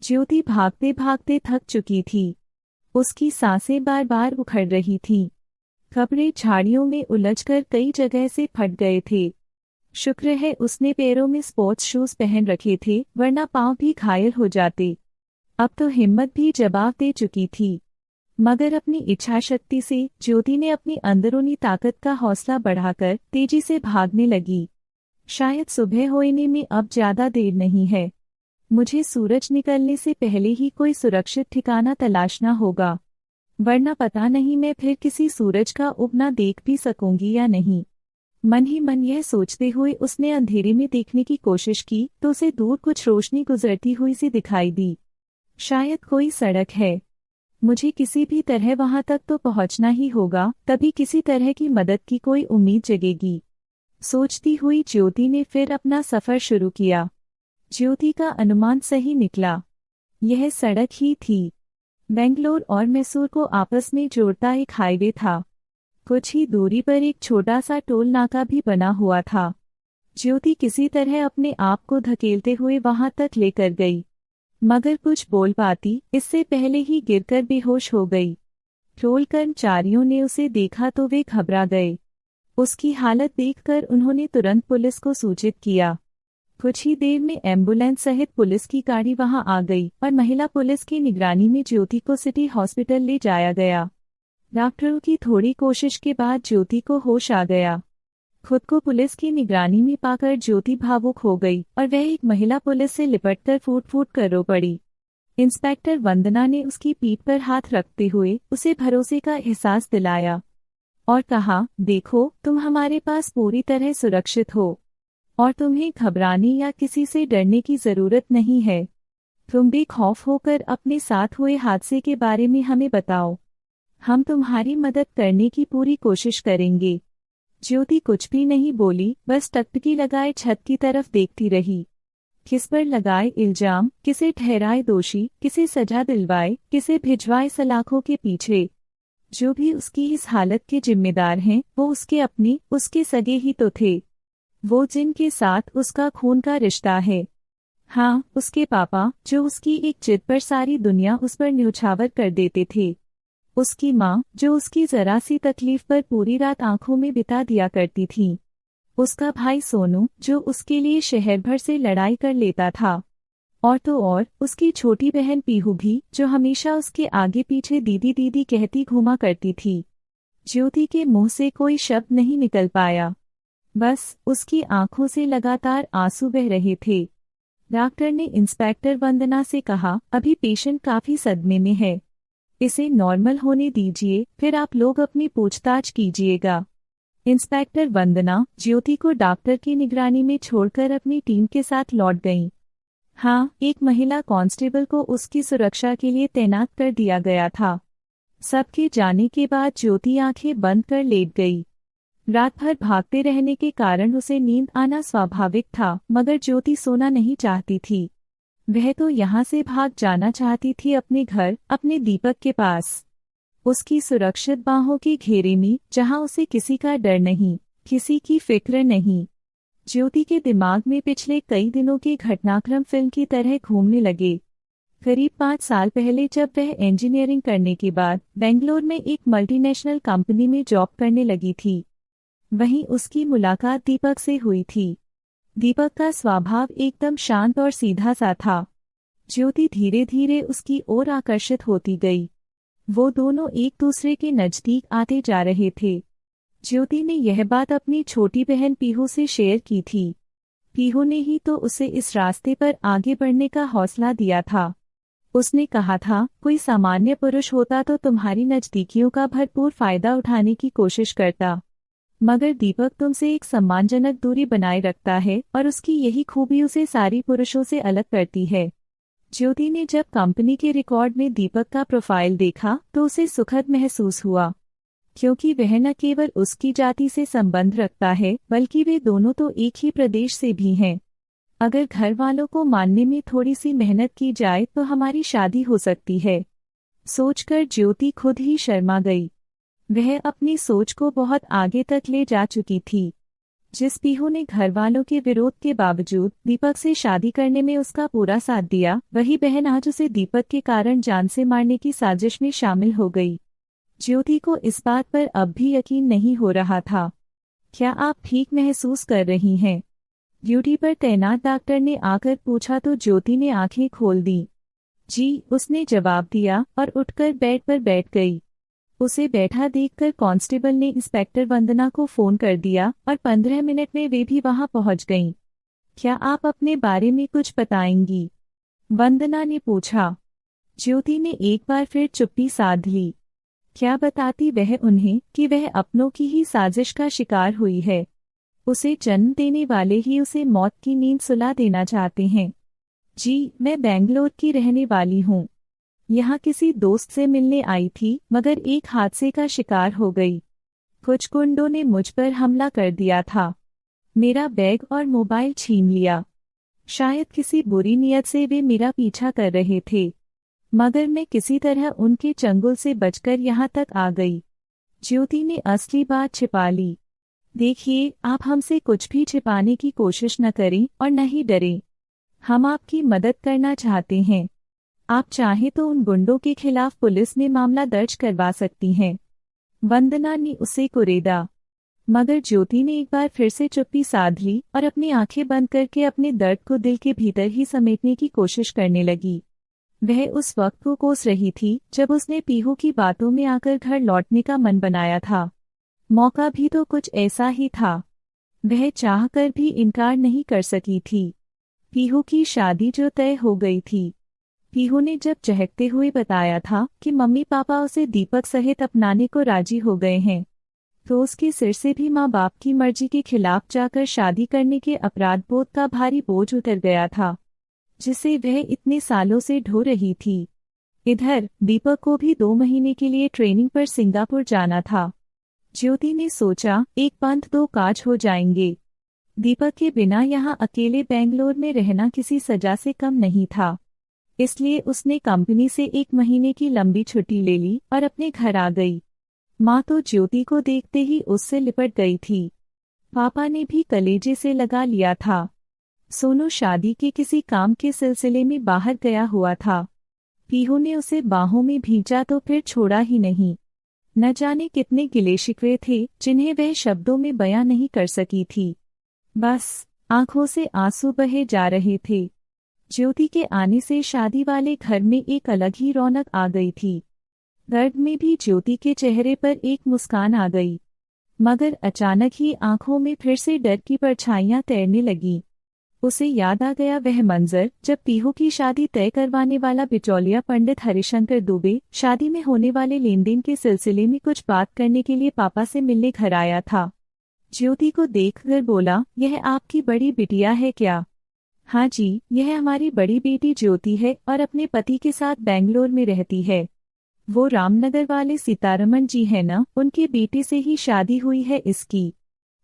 ज्योति भागते भागते थक चुकी थी। उसकी सांसें बार बार उखड़ रही थीं। कपड़े झाड़ियों में उलझकर कई जगह से फट गए थे। शुक्र है उसने पैरों में स्पोर्ट्स शूज पहन रखे थे, वरना पांव भी घायल हो जाते। अब तो हिम्मत भी जवाब दे चुकी थी। मगर अपनी इच्छा शक्ति से ज्योति ने अपनी अंदरूनी ताकत का हौसला बढ़ाकर तेजी से भागने लगी। शायद सुबह होने में अब ज्यादा देर नहीं है। मुझे सूरज निकलने से पहले ही कोई सुरक्षित ठिकाना तलाशना होगा, वरना पता नहीं मैं फिर किसी सूरज का उगना देख भी सकूंगी या नहीं। मन ही मन यह सोचते हुए उसने अंधेरे में देखने की कोशिश की तो उसे दूर कुछ रोशनी गुजरती हुई सी दिखाई दी। शायद कोई सड़क है। मुझे किसी भी तरह वहां तक तो पहुंचना ही होगा, तभी किसी तरह की मदद की कोई उम्मीद जगेगी। सोचती हुई ज्योति ने फिर अपना सफर शुरू किया। ज्योति का अनुमान सही निकला। यह सड़क ही थी। बेंगलोर और मैसूर को आपस में जोड़ता एक हाईवे था। कुछ ही दूरी पर एक छोटा सा टोल नाका भी बना हुआ था। ज्योति किसी तरह अपने आप को धकेलते हुए वहां तक लेकर गई, मगर कुछ बोल पाती इससे पहले ही गिरकर बेहोश हो गई। टोल कर्मचारियों ने उसे देखा तो वे घबरा गए। उसकी हालत देखकर उन्होंने तुरंत पुलिस को सूचित किया। कुछ ही देर में एम्बुलेंस सहित पुलिस की गाड़ी वहां आ गई और महिला पुलिस की निगरानी में ज्योति को सिटी हॉस्पिटल ले जाया गया। डॉक्टरों की थोड़ी कोशिश के बाद ज्योति को होश आ गया। खुद को पुलिस की निगरानी में पाकर ज्योति भावुक हो गई और वह एक महिला पुलिस से लिपटकर फूट फूट कर रो पड़ी। इंस्पेक्टर वंदना ने उसकी पीठ पर हाथ रखते हुए उसे भरोसे का एहसास दिलाया और कहा, देखो, तुम हमारे पास पूरी तरह सुरक्षित हो और तुम्हें घबराने या किसी से डरने की जरूरत नहीं है। तुम बेखौफ होकर अपने साथ हुए हादसे के बारे में हमें बताओ। हम तुम्हारी मदद करने की पूरी कोशिश करेंगे। ज्योति कुछ भी नहीं बोली, बस टकटकी लगाए छत की तरफ देखती रही। किस पर लगाए इल्जाम, किसे ठहराए दोषी, किसे सजा दिलवाए, किसे भिजवाए सलाखों के पीछे। जो भी उसकी इस हालत के जिम्मेदार हैं, वो उसके अपने, उसके सगे ही तो थे। वो जिनके साथ उसका खून का रिश्ता है। हाँ, उसके पापा, जो उसकी एक जिद पर सारी दुनिया उस पर न्यौछावर कर देते थे। उसकी माँ, जो उसकी जरा सी तकलीफ पर पूरी रात आंखों में बिता दिया करती थी। उसका भाई सोनू, जो उसके लिए शहर भर से लड़ाई कर लेता था। और तो और उसकी छोटी बहन पीहू भी, जो हमेशा उसके आगे पीछे दीदी दीदी कहती घूमा करती थी। ज्योति के मुंह से कोई शब्द नहीं निकल पाया। बस उसकी आंखों से लगातार आंसू बह रहे थे। डॉक्टर ने इंस्पेक्टर वंदना से कहा, अभी पेशेंट काफी सदमे में है, इसे नॉर्मल होने दीजिए, फिर आप लोग अपनी पूछताछ कीजिएगा। इंस्पेक्टर वंदना ज्योति को डॉक्टर की निगरानी में छोड़कर अपनी टीम के साथ लौट गईं। हाँ, एक महिला कांस्टेबल को उसकी सुरक्षा के लिए तैनात कर दिया गया था। सबके जाने के बाद ज्योति आंखें बंद कर लेट गई। रात भर भागते रहने के कारण उसे नींद आना स्वाभाविक था, मगर ज्योति सोना नहीं चाहती थी। वह तो यहाँ से भाग जाना चाहती थी, अपने घर, अपने दीपक के पास, उसकी सुरक्षित बाहों के घेरे में, जहाँ उसे किसी का डर नहीं, किसी की फिक्र नहीं। ज्योति के दिमाग में पिछले कई दिनों के घटनाक्रम फिल्म की तरह घूमने लगे। करीब 5 साल पहले जब वह इंजीनियरिंग करने के बाद बेंगलोर में एक मल्टीनेशनल कंपनी में जॉब करने लगी थी, वहीं उसकी मुलाकात दीपक से हुई थी। दीपक का स्वभाव एकदम शांत और सीधा सा था। ज्योति धीरे धीरे उसकी ओर आकर्षित होती गई। वो दोनों एक दूसरे के नजदीक आते जा रहे थे। ज्योति ने यह बात अपनी छोटी बहन पीहू से शेयर की थी। पीहू ने ही तो उसे इस रास्ते पर आगे बढ़ने का हौसला दिया था। उसने कहा था, कोई सामान्य पुरुष होता तो तुम्हारी नजदीकियों का भरपूर फायदा उठाने की कोशिश करता, मगर दीपक तुमसे एक सम्मानजनक दूरी बनाए रखता है और उसकी यही खूबी उसे सारी पुरुषों से अलग करती है। ज्योति ने जब कंपनी के रिकॉर्ड में दीपक का प्रोफाइल देखा तो उसे सुखद महसूस हुआ, क्योंकि वह न केवल उसकी जाति से संबंध रखता है, बल्कि वे दोनों तो एक ही प्रदेश से भी हैं। अगर घर वालों को मानने में थोड़ी सी मेहनत की जाए तो हमारी शादी हो सकती है। सोचकर ज्योति खुद ही शर्मा गई। वह अपनी सोच को बहुत आगे तक ले जा चुकी थी। जिस पीहू ने घर वालों के विरोध के बावजूद दीपक से शादी करने में उसका पूरा साथ दिया, वही बहन आज उसे दीपक के कारण जान से मारने की साजिश में शामिल हो गई। ज्योति को इस बात पर अब भी यकीन नहीं हो रहा था। क्या आप ठीक महसूस कर रही हैं? ड्यूटी पर तैनात डॉक्टर ने आकर पूछा तो ज्योति ने आंखें खोल दी। जी, उसने जवाब दिया और उठकर बेड पर बैठ गई। उसे बैठा देखकर कांस्टेबल ने इंस्पेक्टर वंदना को फोन कर दिया और 15 मिनट में वे भी वहां पहुंच गईं। क्या आप अपने बारे में कुछ बताएंगी? वंदना ने पूछा। ज्योति ने एक बार फिर चुप्पी साध ली। क्या बताती वह उन्हें कि वह अपनों की ही साजिश का शिकार हुई है। उसे जन्म देने वाले ही उसे मौत की नींद सुला देना चाहते हैं। जी, मैं बेंगलोर की रहने वाली हूँ। यहाँ किसी दोस्त से मिलने आई थी, मगर एक हादसे का शिकार हो गई। कुछ गुंडों ने मुझ पर हमला कर दिया था। मेरा बैग और मोबाइल छीन लिया। शायद किसी बुरी नियत से वे मेरा पीछा कर रहे थे, मगर मैं किसी तरह उनके चंगुल से बचकर यहाँ तक आ गई। ज्योति ने असली बात छिपा ली। देखिए, आप हमसे कुछ भी छिपाने की कोशिश न करें और न ही डरें। हम आपकी मदद करना चाहते हैं। आप चाहें तो उन गुंडों के खिलाफ पुलिस में मामला दर्ज करवा सकती हैं। वंदना ने उसे कुरेदा, मगर ज्योति ने एक बार फिर से चुप्पी साध ली और अपनी आंखें बंद करके अपने दर्द को दिल के भीतर ही समेटने की कोशिश करने लगी। वह उस वक्त को कोस रही थी जब उसने पीहू की बातों में आकर घर लौटने का मन बनाया था। मौका भी तो कुछ ऐसा ही था। वह चाहकर भी इनकार नहीं कर सकी थी। पीहू की शादी जो तय हो गई थी। पीहू ने जब चहकते हुए बताया था कि मम्मी पापा उसे दीपक सहित अपनाने को राजी हो गए हैं, तो उसके सिर से भी माँ बाप की मर्जी के खिलाफ जाकर शादी करने के अपराध बोध का भारी बोझ उतर गया था, जिसे वह इतने सालों से ढो रही थी। इधर दीपक को भी 2 महीने के लिए ट्रेनिंग पर सिंगापुर जाना था। ज्योति ने सोचा, एक पंथ दो काज हो जाएंगे। दीपक के बिना यहाँ अकेले बेंगलोर में रहना किसी सजा से कम नहीं था। इसलिए उसने कंपनी से 1 महीने की लंबी छुट्टी ले ली और अपने घर आ गई। माँ तो ज्योति को देखते ही उससे लिपट गई थी। पापा ने भी कलेजे से लगा लिया था। सोनू शादी के किसी काम के सिलसिले में बाहर गया हुआ था। पीहू ने उसे बाहों में भींचा तो फिर छोड़ा ही नहीं। न जाने कितने गिले शिकवे थे जिन्हें वह शब्दों में बयां नहीं कर सकी थी। बस आंखों से आंसू बहे जा रहे थे। ज्योति के आने से शादी वाले घर में एक अलग ही रौनक आ गई थी। दर्द में भी ज्योति के चेहरे पर एक मुस्कान आ गई, मगर अचानक ही आंखों में फिर से डर की परछाइयां तैरने लगीं। उसे याद आ गया वह मंजर जब पीहू की शादी तय करवाने वाला बिचौलिया पंडित हरिशंकर दुबे शादी में होने वाले लेनदेन के सिलसिले में कुछ बात करने के लिए पापा से मिलने घर आया था। ज्योति को देखकर बोला, यह आपकी बड़ी बिटिया है क्या? हाँ जी, यह हमारी बड़ी बेटी ज्योति है और अपने पति के साथ बेंगलोर में रहती है। वो रामनगर वाले सीतारमन जी है ना, उनके बेटे से ही शादी हुई है इसकी।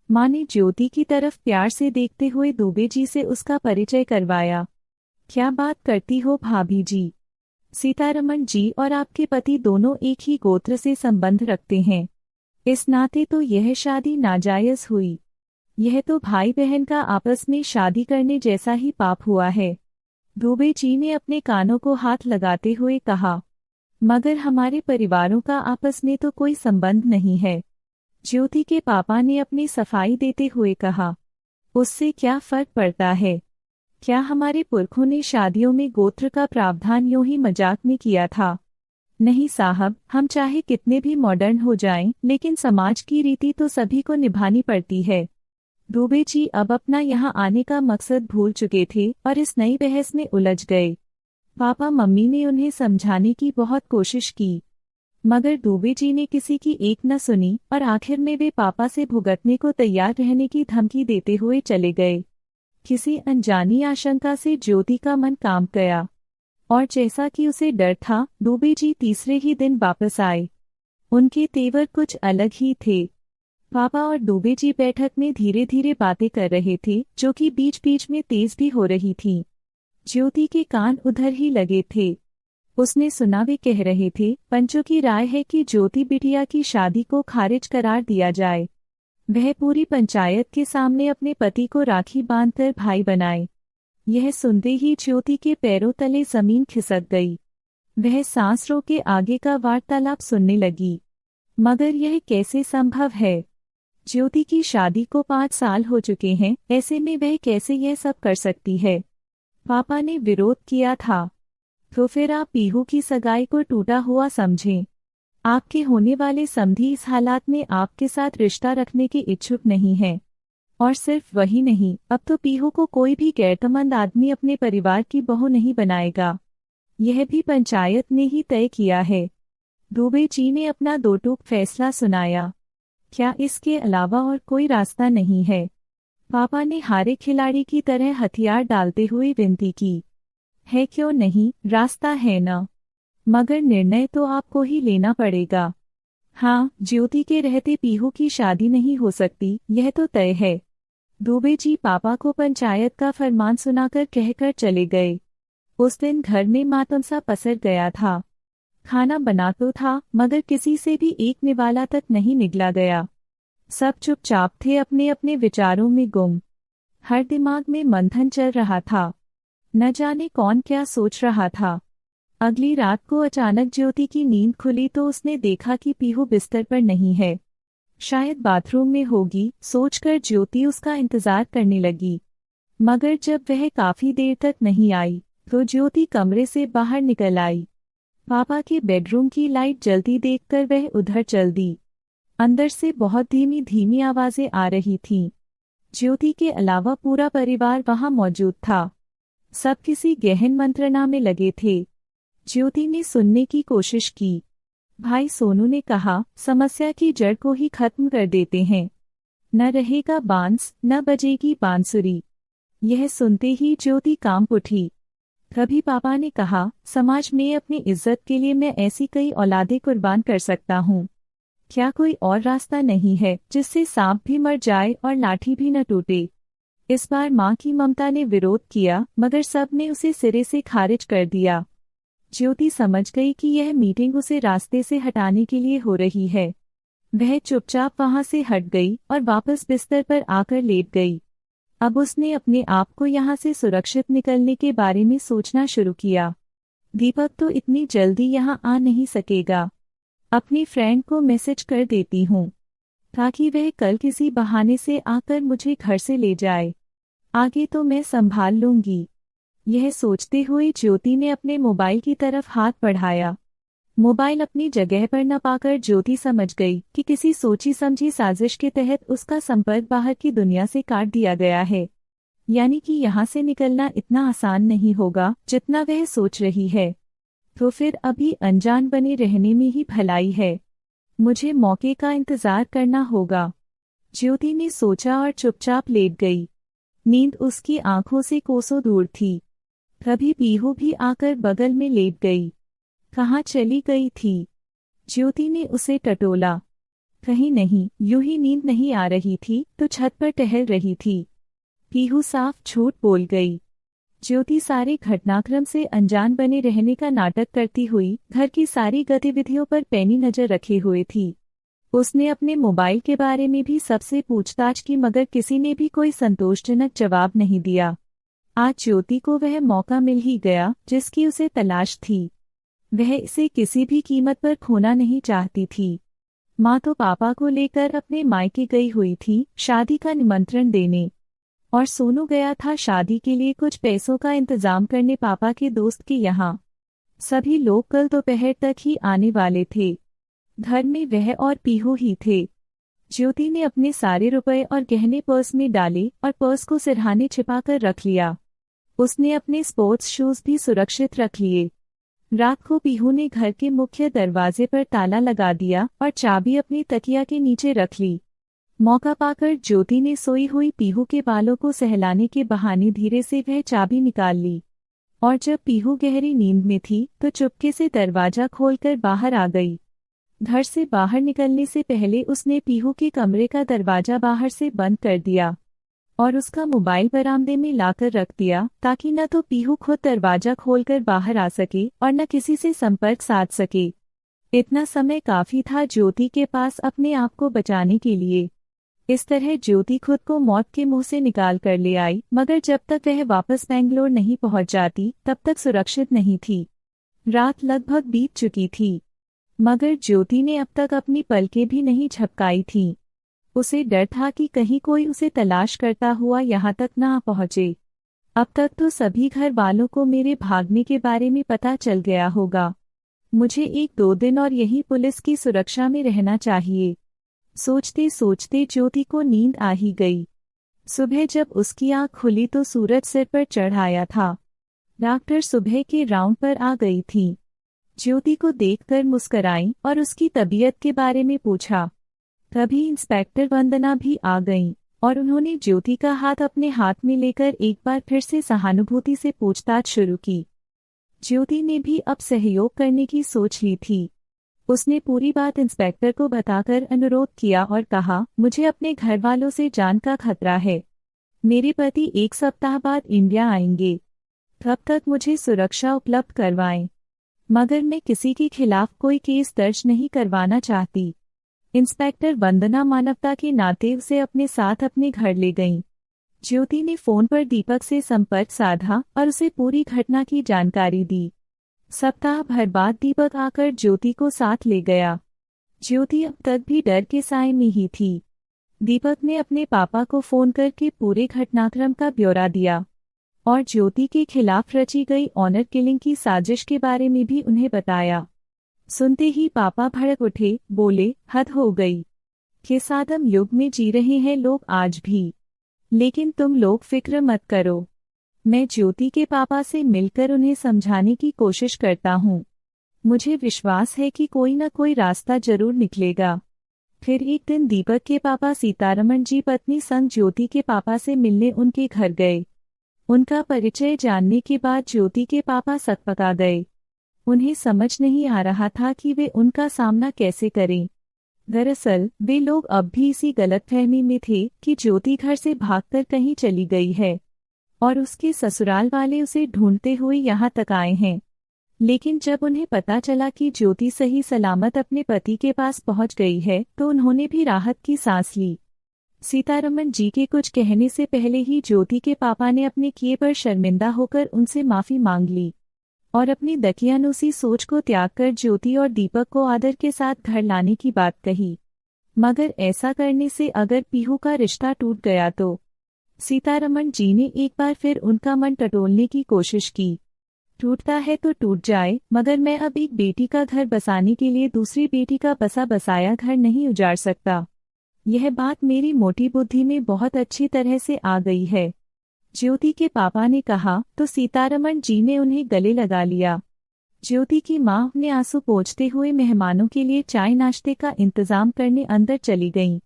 माँ ने ज्योति की तरफ प्यार से देखते हुए दुबे जी से उसका परिचय करवाया। क्या बात करती हो भाभी जी? सीतारमन जी और आपके पति दोनों एक ही गोत्र से संबंध रखते हैं। इस नाते तो यह शादी नाजायज हुई। यह तो भाई बहन का आपस में शादी करने जैसा ही पाप हुआ है। दुबे जी ने अपने कानों को हाथ लगाते हुए कहा, मगर हमारे परिवारों का आपस में तो कोई संबंध नहीं है। ज्योति के पापा ने अपनी सफाई देते हुए कहा, उससे क्या फर्क पड़ता है? क्या हमारे पुरखों ने शादियों में गोत्र का प्रावधान यूं ही मजाक में किया था? नहीं साहब, हम चाहे कितने भी मॉडर्न हो जाएं, लेकिन समाज की रीति तो सभी को निभानी पड़ती है। दुबे जी अब अपना यहाँ आने का मकसद भूल चुके थे और इस नई बहस में उलझ गए। पापा मम्मी ने उन्हें समझाने की बहुत कोशिश की, मगर दुबे जी ने किसी की एक न सुनी और आखिर में वे पापा से भुगतने को तैयार रहने की धमकी देते हुए चले गए। किसी अनजानी आशंका से ज्योति का मन कांप गया, और जैसा कि उसे डर था, दुबे जी तीसरे ही दिन वापस आए। उनके तेवर कुछ अलग ही थे। पापा और दुबे जी बैठक में धीरे धीरे बातें कर रहे थे, जो कि बीच बीच में तेज भी हो रही थीं। ज्योति के कान उधर ही लगे थे। उसने सुना वे कह रहे थे, पंचों की राय है कि ज्योति बिटिया की शादी को खारिज करार दिया जाए। वह पूरी पंचायत के सामने अपने पति को राखी बांधकर भाई बनाए। यह सुनते ही ज्योति के पैरों तले जमीन खिसक गई। वह सांस रोके आगे का वार्तालाप सुनने लगी। मगर यह कैसे संभव है? ज्योति की शादी को 5 साल हो चुके हैं, ऐसे में वह कैसे यह सब कर सकती है? पापा ने विरोध किया था। तो फिर आप पीहू की सगाई को टूटा हुआ समझें। आपके होने वाले समधी इस हालात में आपके साथ रिश्ता रखने के इच्छुक नहीं है। और सिर्फ वही नहीं, अब तो पीहू को कोई भी गैरतमंद आदमी अपने परिवार की बहू नहीं बनाएगा। यह भी पंचायत ने ही तय किया है। दुबे जी ने अपना दो टूक फैसला सुनाया। क्या इसके अलावा और कोई रास्ता नहीं है? पापा ने हारे खिलाड़ी की तरह हथियार डालते हुए विनती की। है क्यों नहीं, रास्ता है ना, मगर निर्णय तो आपको ही लेना पड़ेगा। हाँ, ज्योति के रहते पीहू की शादी नहीं हो सकती, यह तो तय है। दुबे जी पापा को पंचायत का फरमान सुनाकर कहकर चले गए। उस दिन घर में मातम सा पसर गया था। खाना बना तो था, मगर किसी से भी एक निवाला तक नहीं निगला गया। सब चुपचाप थे, अपने अपने विचारों में गुम। हर दिमाग में मंथन चल रहा था। न जाने कौन क्या सोच रहा था। अगली रात को अचानक ज्योति की नींद खुली तो उसने देखा कि पीहू बिस्तर पर नहीं है। शायद बाथरूम में होगी, सोचकर ज्योति उसका इंतजार करने लगी। मगर जब वह काफी देर तक नहीं आई तो ज्योति कमरे से बाहर निकल आई। पापा के बेडरूम की लाइट जलती देखकर वह उधर चल दी। अंदर से बहुत धीमी धीमी आवाजें आ रही थीं। ज्योति के अलावा पूरा परिवार वहां मौजूद था। सब किसी गहन मंत्रणा में लगे थे। ज्योति ने सुनने की कोशिश की। भाई सोनू ने कहा, समस्या की जड़ को ही खत्म कर देते हैं। न रहेगा बांस, न बजेगी बांसुरी। यह सुनते ही ज्योति कांप उठी। कभी पापा ने कहा, समाज में अपनी इज्जत के लिए मैं ऐसी कई औलादें कुर्बान कर सकता हूँ। क्या कोई और रास्ता नहीं है जिससे सांप भी मर जाए और लाठी भी न टूटे? इस बार माँ की ममता ने विरोध किया, मगर सब ने उसे सिरे से खारिज कर दिया। ज्योति समझ गई कि यह मीटिंग उसे रास्ते से हटाने के लिए हो रही है। वह चुपचाप वहां से हट गई और वापस बिस्तर पर आकर लेट गई। अब उसने अपने आप को यहाँ से सुरक्षित निकलने के बारे में सोचना शुरू किया। दीपक तो इतनी जल्दी यहाँ आ नहीं सकेगा। अपनी फ्रेंड को मैसेज कर देती हूँ ताकि वह कल किसी बहाने से आकर मुझे घर से ले जाए। आगे तो मैं संभाल लूंगी। यह सोचते हुए ज्योति ने अपने मोबाइल की तरफ हाथ बढ़ाया। मोबाइल अपनी जगह पर न पाकर ज्योति समझ गई कि किसी सोची समझी साजिश के तहत उसका संपर्क बाहर की दुनिया से काट दिया गया है। यानी कि यहाँ से निकलना इतना आसान नहीं होगा जितना वह सोच रही है। तो फिर अभी अनजान बने रहने में ही भलाई है। मुझे मौके का इंतजार करना होगा, ज्योति ने सोचा और चुपचाप लेट गई। नींद उसकी आंखों से कोसों दूर थी। कभी पीहू भी आकर बगल में लेट गई। कहाँ चली गई थी? ज्योति ने उसे टटोला। कहीं नहीं, यूं ही नींद नहीं आ रही थी तो छत पर टहल रही थी। पीहू साफ झूठ बोल गई। ज्योति सारे घटनाक्रम से अनजान बने रहने का नाटक करती हुई घर की सारी गतिविधियों पर पैनी नजर रखे हुए थी। उसने अपने मोबाइल के बारे में भी सबसे पूछताछ की, मगर किसी ने भी कोई संतोषजनक जवाब नहीं दिया। आज ज्योति को वह मौका मिल ही गया जिसकी उसे तलाश थी। वह इसे किसी भी कीमत पर खोना नहीं चाहती थी। माँ तो पापा को लेकर अपने मायके गई हुई थी शादी का निमंत्रण देने, और सोनू गया था शादी के लिए कुछ पैसों का इंतजाम करने पापा के दोस्त के यहाँ। सभी लोग कल दोपहर तक ही आने वाले थे। घर में वह और पीहू ही थे। ज्योति ने अपने सारे रुपए और गहने पर्स में डाले और पर्स को सिरहाने छिपाकर रख लिया। उसने अपने स्पोर्ट्स शूज भी सुरक्षित रख लिए। रात को पीहू ने घर के मुख्य दरवाजे पर ताला लगा दिया और चाबी अपनी तकिया के नीचे रख ली। मौका पाकर ज्योति ने सोई हुई पीहू के बालों को सहलाने के बहाने धीरे से वह चाबी निकाल ली, और जब पीहू गहरी नींद में थी तो चुपके से दरवाजा खोलकर बाहर आ गई। घर से बाहर निकलने से पहले उसने पीहू के कमरे का दरवाजा बाहर से बंद कर दिया और उसका मोबाइल बरामदे में लाकर रख दिया, ताकि न तो पीहू खुद दरवाजा खोलकर बाहर आ सके और न किसी से संपर्क साध सके। इतना समय काफी था ज्योति के पास अपने आप को बचाने के लिए। इस तरह ज्योति खुद को मौत के मुंह से निकाल कर ले आई, मगर जब तक वह वापस बेंगलोर नहीं पहुंच जाती तब तक सुरक्षित नहीं थी। रात लगभग बीत चुकी थी, मगर ज्योति ने अब तक अपनी पलकें भी नहीं झपकाई थीं। उसे डर था कि कहीं कोई उसे तलाश करता हुआ यहाँ तक ना पहुँचे। अब तक तो सभी घर वालों को मेरे भागने के बारे में पता चल गया होगा। मुझे 1-2 दिन और यही पुलिस की सुरक्षा में रहना चाहिए। सोचते सोचते ज्योति को नींद आ ही गई। सुबह जब उसकी आँख खुली तो सूरज सिर पर चढ़ आया था। डॉक्टर सुबह के राउंड पर आ गई थी। ज्योति को देखकर मुस्कराई और उसकी तबीयत के बारे में पूछा। तभी इंस्पेक्टर वंदना भी आ गईं और उन्होंने ज्योति का हाथ अपने हाथ में लेकर एक बार फिर से सहानुभूति से पूछताछ शुरू की। ज्योति ने भी अब सहयोग करने की सोच ली थी। उसने पूरी बात इंस्पेक्टर को बताकर अनुरोध किया और कहा, मुझे अपने घर वालों से जान का खतरा है। मेरे पति 1 सप्ताह बाद इंडिया आएंगे, तब तक मुझे सुरक्षा उपलब्ध करवाएं। मगर मैं किसी के खिलाफ कोई केस दर्ज नहीं करवाना चाहती। इंस्पेक्टर वंदना मानवता के नाते उसे अपने साथ अपने घर ले गईं। ज्योति ने फोन पर दीपक से संपर्क साधा और उसे पूरी घटना की जानकारी दी। सप्ताह भर बाद दीपक आकर ज्योति को साथ ले गया। ज्योति अब तक भी डर के साए में ही थी। दीपक ने अपने पापा को फोन करके पूरे घटनाक्रम का ब्यौरा दिया और ज्योति के खिलाफ रची गई ऑनर किलिंग की साजिश के बारे में भी उन्हें बताया। सुनते ही पापा भड़क उठे, बोले, हद हो गई। किस आदम युग में जी रहे हैं लोग आज भी। लेकिन तुम लोग फिक्र मत करो, मैं ज्योति के पापा से मिलकर उन्हें समझाने की कोशिश करता हूँ। मुझे विश्वास है कि कोई न कोई रास्ता जरूर निकलेगा। फिर एक दिन दीपक के पापा सीतारमण जी पत्नी संग ज्योति के पापा से मिलने उनके घर गए। उनका परिचय जानने के बाद ज्योति के पापा सकपका गए। उन्हें समझ नहीं आ रहा था कि वे उनका सामना कैसे करें। दरअसल वे लोग अब भी इसी गलतफहमी में थे कि ज्योति घर से भागकर कहीं चली गई है और उसके ससुराल वाले उसे ढूंढते हुए यहाँ तक आए हैं। लेकिन जब उन्हें पता चला कि ज्योति सही सलामत अपने पति के पास पहुँच गई है तो उन्होंने भी राहत की सांस ली। सीतारमण जी के कुछ कहने से पहले ही ज्योति के पापा ने अपने किए पर शर्मिंदा होकर उनसे माफ़ी मांग ली और अपनी दकियानूसी सोच को त्याग कर ज्योति और दीपक को आदर के साथ घर लाने की बात कही। मगर ऐसा करने से अगर पीहू का रिश्ता टूट गया तो सीतारमण जी ने एक बार फिर उनका मन टटोलने की कोशिश की। टूटता है तो टूट जाए, मगर मैं अब एक बेटी का घर बसाने के लिए दूसरी बेटी का बसा बसाया घर नहीं उजाड़ सकता। यह बात मेरी मोटी बुद्धि में बहुत अच्छी तरह से आ गई है, ज्योति के पापा ने कहा तो सीतारमण जी ने उन्हें गले लगा लिया। ज्योति की माँ ने आंसू पोंछते हुए मेहमानों के लिए चाय नाश्ते का इंतजाम करने अंदर चली गईं।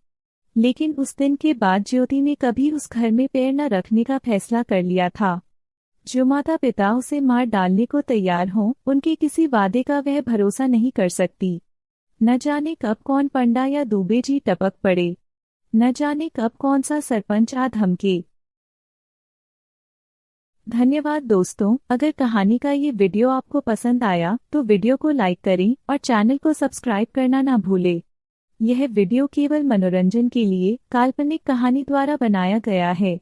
लेकिन उस दिन के बाद ज्योति ने कभी उस घर में पैर न रखने का फैसला कर लिया था। जो माता पिता उसे मार डालने को तैयार हों, उनके किसी वादे का वह भरोसा नहीं कर सकती। न जाने कब कौन पंडा या दुबे जी टपक पड़े, न जाने कब कौन सा सरपंच आ धमके। धन्यवाद दोस्तों, अगर कहानी का ये वीडियो आपको पसंद आया तो वीडियो को लाइक करें और चैनल को सब्सक्राइब करना ना भूलें। यह वीडियो केवल मनोरंजन के लिए काल्पनिक कहानी द्वारा बनाया गया है।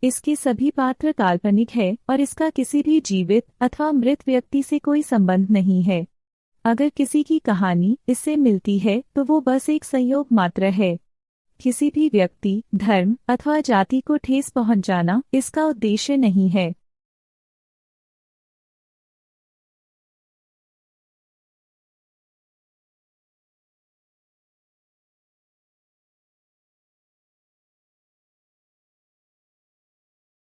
इसके सभी पात्र काल्पनिक है और इसका किसी भी जीवित अथवा मृत व्यक्ति से कोई संबंध नहीं है। अगर किसी की कहानी इससे मिलती है तो वो बस एक संयोग मात्र है। किसी भी व्यक्ति, धर्म अथवा जाति को ठेस पहुंचाना इसका उद्देश्य नहीं है।